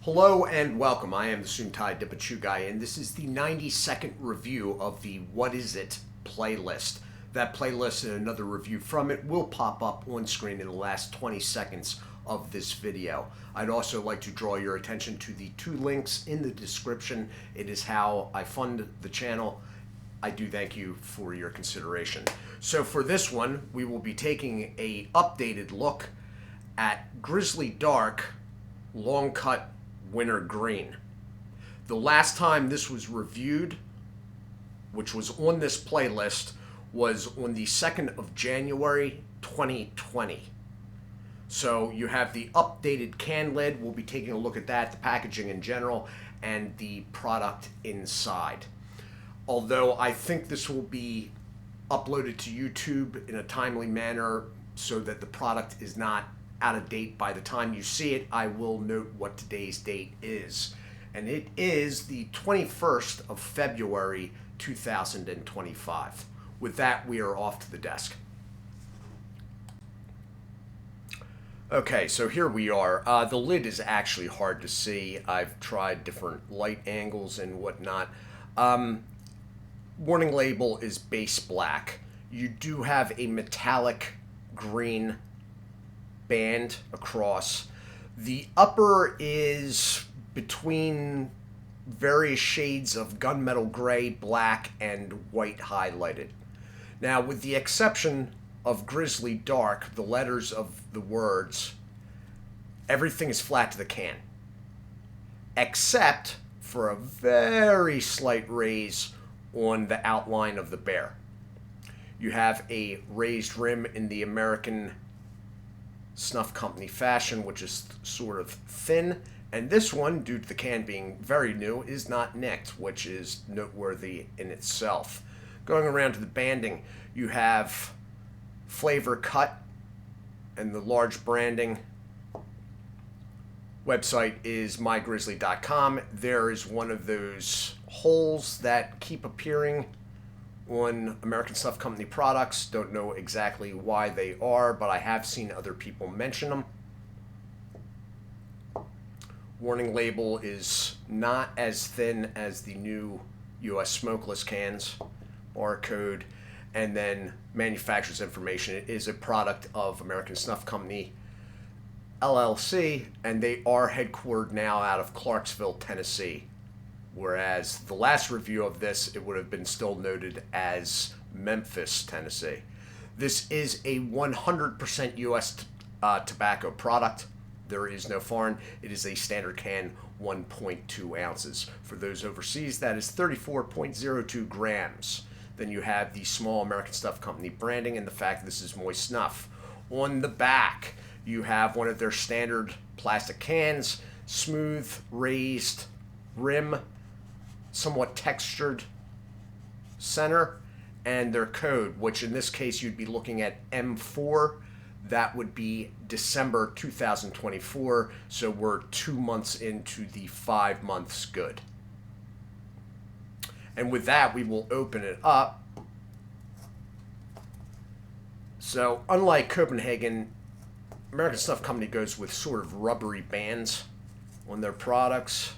Hello and welcome. I am the Suit&Tie Dip&ChewGuy, and this is the 90-second review of the What Is It playlist. That playlist and another review from it will pop up on screen in the last 20 seconds of this video. I'd also like to draw your attention to the two links in the description. It is how I fund the channel. I do thank you for your consideration. So for this one, we will be taking a updated look at Grizzly Dark Long Cut Wintergreen. The last time this was reviewed, which was on this playlist, was on the 2nd of January 2020. So you have the updated can lid. We'll be taking a look at that, the packaging in general, and the product inside. Although I think this will be uploaded to YouTube in a timely manner so that the product is not out of date by the time you see it, I will note what today's date is. And it is the 21st of February 2025. With that, we are off to the desk. Okay, so here we are. The lid is actually hard to see. I've tried different light angles and whatnot. Warning label is base black. You do have a metallic green band across. The upper is between various shades of gunmetal gray, black, and white highlighted. Now, with the exception of Grizzly Dark, the letters of the words, everything is flat to the can, except for a very slight raise on the outline of the bear. You have a raised rim in the American Snuff Company fashion, which is sort of thin, and this one, due to the can being very new, is not nicked, which is noteworthy in itself. Going around to the banding, you have flavor cut and the large branding. Website is mygrizzly.com. There is one of those holes that keep appearing on American Snuff Company products. Don't know exactly why they are, but I have seen other people mention them. Warning label is not as thin as the new US smokeless cans. Barcode, and then manufacturer's information. It is a product of American Snuff Company LLC, and they are headquartered now out of Clarksville, Tennessee. Whereas the last review of this, it would have been still noted as Memphis, Tennessee. This is a 100% U.S. Tobacco product. There is no foreign. It is a standard can, 1.2 ounces. For those overseas, that is 34.02 grams. Then you have the small American Snuff Company branding and the fact that this is moist snuff. On the back, you have one of their standard plastic cans, smooth, raised rim, somewhat textured center, and their code, which in this case you'd be looking at M4. That would be December 2024, so we're 2 months into the 5 months good. And with that, we will open it up. So unlike Copenhagen, American Snuff Company goes with sort of rubbery bands on their products.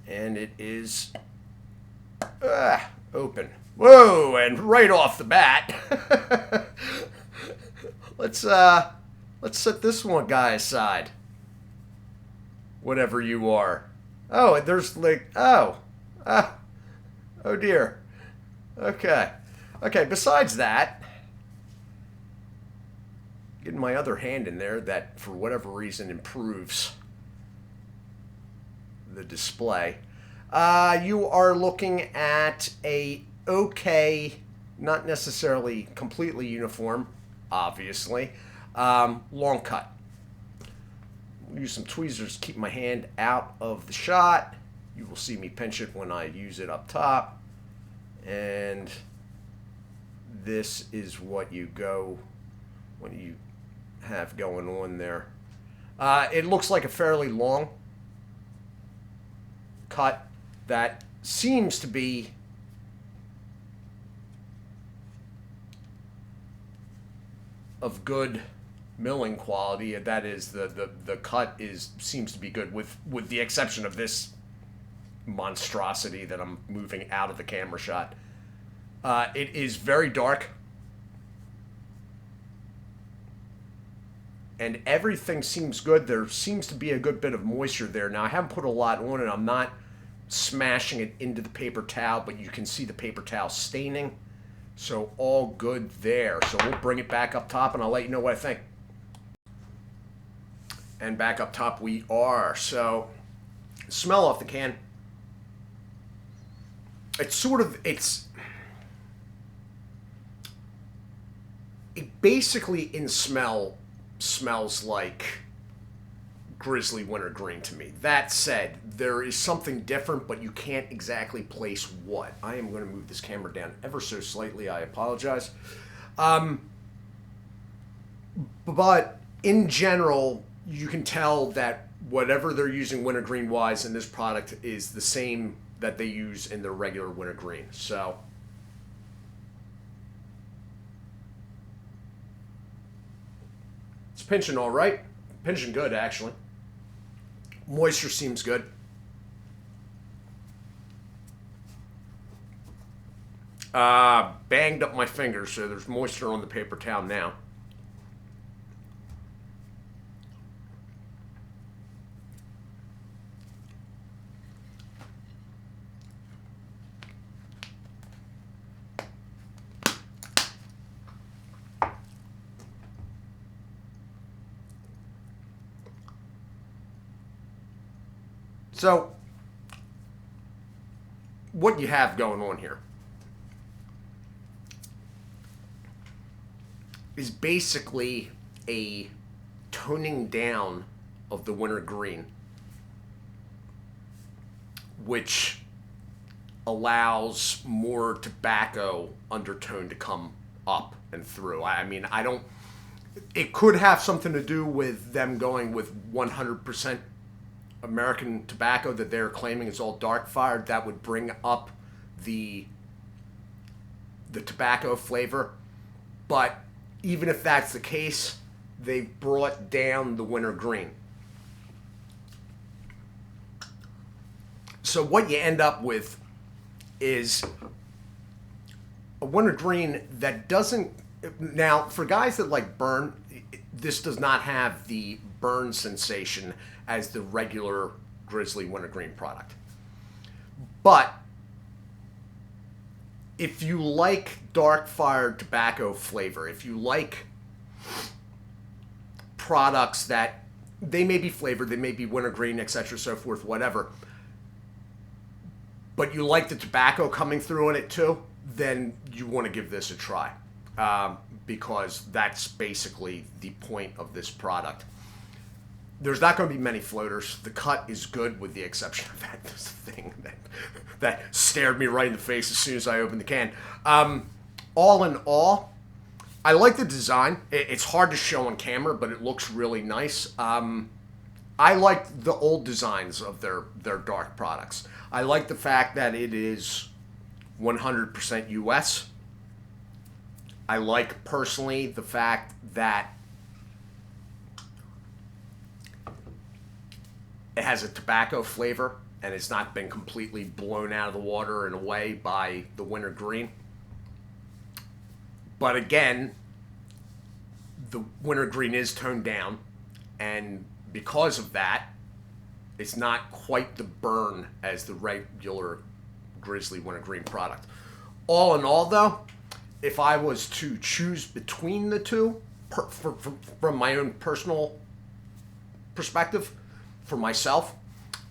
And it is open. Whoa, and right off the bat. Let's set this one guy aside. Whatever you are. Oh, and there's like, oh dear. Okay, besides that, getting my other hand in there that for whatever reason improves the display. You are looking at a okay, not necessarily completely uniform, obviously, long cut. I'll use some tweezers to keep my hand out of the shot. You will see me pinch it when I use it up top. And this is what you have going on there. It looks like a fairly long cut that seems to be of good milling quality. That is, the cut seems to be good, with the exception of this monstrosity that I'm moving out of the camera shot. It is very dark, and everything seems good. There seems to be a good bit of moisture there. Now, I haven't put a lot on it. I'm not smashing it into the paper towel, but you can see the paper towel staining. So all good there. So we'll bring it back up top, and I'll let you know what I think. And back up top we are. So smell off the can. It basically in smell smells like Grizzly Wintergreen to me. That said, there is something different, but you can't exactly place what. I am going to move this camera down ever so slightly. I apologize. But in general, you can tell that whatever they're using wintergreen-wise in this product is the same that they use in their regular wintergreen. So it's pinching all right. Pinching good, actually. Moisture seems good. Banged up my fingers, so there's moisture on the paper towel now. So, what you have going on here is basically a toning down of the wintergreen, which allows more tobacco undertone to come up and through. I mean, it could have something to do with them going with 100% American tobacco that they're claiming is all dark fired. That would bring up the tobacco flavor. But even if that's the case, they've brought down the wintergreen. So what you end up with is a wintergreen that doesn't... Now, for guys that like burn, this does not have the burn sensation as the regular Grizzly Wintergreen product. But if you like dark fired tobacco flavor, if you like products that they may be flavored, they may be wintergreen, etc., so forth, whatever, but you like the tobacco coming through in it too, then you want to give this a try, because that's basically the point of this product. There's not going to be many floaters. The cut is good, with the exception of that thing that stared me right in the face as soon as I opened the can. All in all, I like the design. It's hard to show on camera, but it looks really nice. I like the old designs of their dark products. I like the fact that it is 100% US. I like, personally, the fact that it has a tobacco flavor, and it's not been completely blown out of the water and away by the wintergreen. But again, the wintergreen is toned down, and because of that, it's not quite the burn as the regular Grizzly Wintergreen product. All in all, though, if I was to choose between the two, from my own personal perspective, for myself,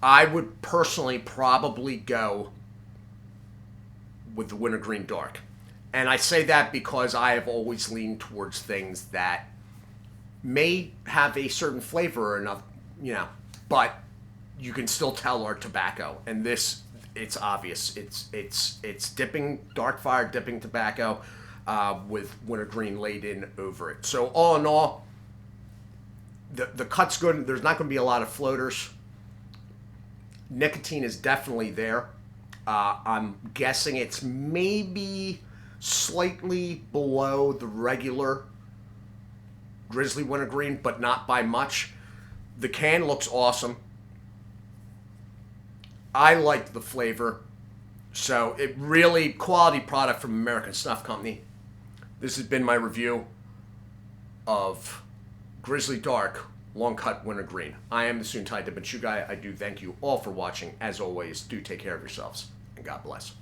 I would personally probably go with the Wintergreen Dark. And I say that because I have always leaned towards things that may have a certain flavor or enough, but you can still tell are tobacco. And this, it's obvious. It's dark fire dipping tobacco with wintergreen laid in over it. So all in all, the cut's good. There's not going to be a lot of floaters. Nicotine is definitely there. I'm guessing it's maybe slightly below the regular Grizzly Wintergreen, but not by much. The can looks awesome. I like the flavor. So it really, quality product from American Snuff Company. This has been my review of Grizzly Dark Long Cut Wintergreen. I am the Suit&Tie Dip&ChewGuy. I do thank you all for watching. As always, do take care of yourselves, and God bless.